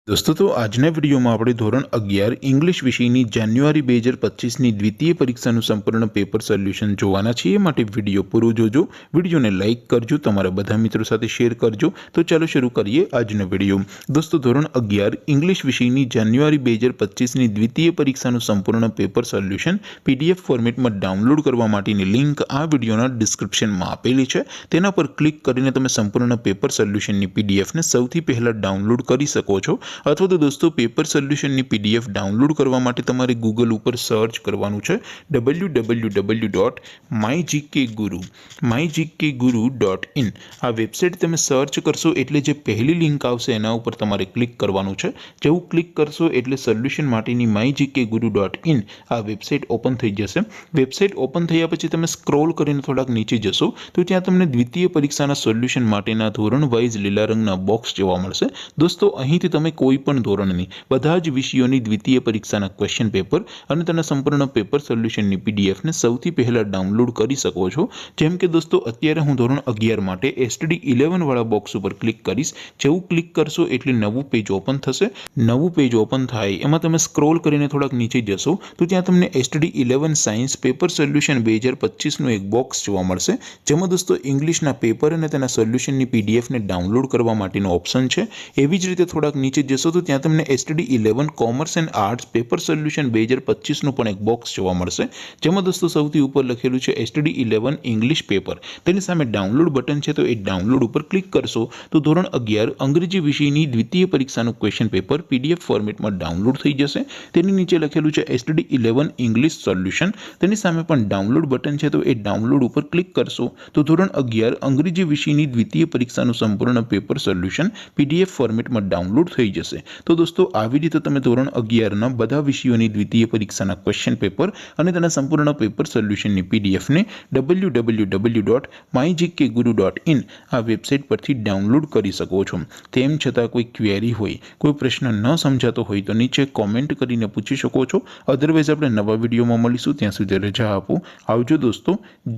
दोस्तों तो આજના વિડીયોમાં આપણે ધોરણ 11 ઇંગ્લિશ વિષયની જાન્યુઆરી 2025ની દ્વિતીય પરીક્ષાનું સંપૂર્ણ પેપર સોલ્યુશન જોવાના છીએ। માટે વિડીયો પૂરો જોજો, વિડીયોને લાઇક કરજો, તમારા બધા મિત્રો સાથે શેર કરજો। તો ચાલો શરૂ કરીએ આજનો વિડીયો। દોસ્તો ધોરણ 11 ઇંગ્લિશ વિષયની જાન્યુઆરી 2025ની દ્વિતીય પરીક્ષાનું સંપૂર્ણ પેપર સોલ્યુશન પીડીએફ ફોર્મેટમાં ડાઉનલોડ કરવા માટેની લિંક આ વિડીયોના ડિસ્ક્રિપ્શનમાં આપેલી છે। તેના પર ક્લિક કરીને તમે સંપૂર્ણ પેપર સોલ્યુશનની પીડીએફને સૌથી પહેલા ડાઉનલોડ કરી શકો છો। अथवा तो दोस्तों पेपर सोल्यूशन की पीडीएफ डाउनलॉड करवा माटे तमारे गूगल पर सर्च करवानुं छे www.mygkguru.in। आ वेबसाइट तमे सर्च करशो एटले जे पहली लिंक आवशे एना उपर तमारे क्लिक करवानुं छे। जेवुं क्लिक करशो एटले सोल्यूशन माटेनी mygkguru.in आ वेबसाइट ओपन थई जशे। वेबसाइट ओपन थया पछी तमे स्क्रॉल करीने थोड़ाक नीचे जशो तो त्यां तमने द्वितीय परीक्षाना सोल्यूशन माटेना धोरण वाइज लीला रंगना बॉक्स जोवा मळशे। दोस्तों અહીંથી તમે કોઈ પણ ધોરણની બધા જ વિષયોની દ્વિતીય પરીક્ષાના ક્વેશ્ચન પેપર અને તેના સંપૂર્ણ પેપર સોલ્યુશનની પીડીએફને સૌથી પહેલા ડાઉનલોડ કરી શકો છો। જેમ કે દોસ્તો અત્યારે હું ધોરણ 11 માટે એસટીડી 11 વાળા બોક્સ ઉપર ક્લિક કરીશ। જેવું ક્લિક કરશો એટલે નવું પેજ ઓપન થશે। નવું પેજ ઓપન થાય એમાં તમે સ્ક્રોલ કરીને થોડાક નીચે જશો તો ત્યાં તમને એસટીડી 11 સાયન્સ પેપર સોલ્યુશન 2025નું એક બોક્સ જોવા મળશે, જેમાં દોસ્તો ઇંગ્લિશના પેપર અને તેના સોલ્યુશનની પીડીએફને ડાઉનલોડ કરવા માટેનો ઓપ્શન છે। એવી જ રીતે થોડાક नीचे जशो तो त्यां तमने STD 11 commerce and arts paper solution 2025 पण एक बॉक्स जोवा मळशे, जेमां दोस्तों सौथी उपर लखेलुं छे एसटीडी 11 इंग्लिश पेपर। तेनी सामे डाउनलॉड बटन छे तो ए डाउनलॉड उपर क्लिक करशो तो धोरण 11 अंग्रेजी विषयनी द्वितीय परीक्षानुं क्वेश्चन पेपर पीडीएफ फॉर्मेटमां डाउनलॉड थई जशे। तेनी नीचे लखेलुं छे एसटीडी 11 इंग्लिश सोल्यूशन। तेनी सामे पण डाउनलॉड बटन छे तो ए डाउनलॉड उपर क्लिक करशो तो धोरण 11 अंग्रेजी विषयनी द्वितीय परीक्षानुं संपूर्ण पेपर सोल्यूशन पीडीएफ फॉर्मेटमां डाउनलॉड થઈ જશે। તો દોસ્તો આવી રીતે તમે ધોરણ 11 ના બધા વિષયોની દ્વિતીય પરીક્ષાના ક્વેશ્ચન પેપર અને તેના સંપૂર્ણ પેપર સોલ્યુશનની પીડીએફ ને www.mygkguru.in આ વેબસાઇટ પરથી ડાઉનલોડ કરી શકો છો। તેમ છતાં કોઈ ક્વેરી હોય, કોઈ પ્રશ્ન ન સમજાતો હોય તો નીચે કોમેન્ટ કરીને પૂછી શકો છો। અધરવાઇઝ આપણે નવા વિડીયોમાં મળીશું, ત્યાં સુધી રજા આપો। આવજો દોસ્તો,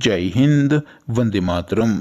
જય હિન્દ, વંદે માતરમ।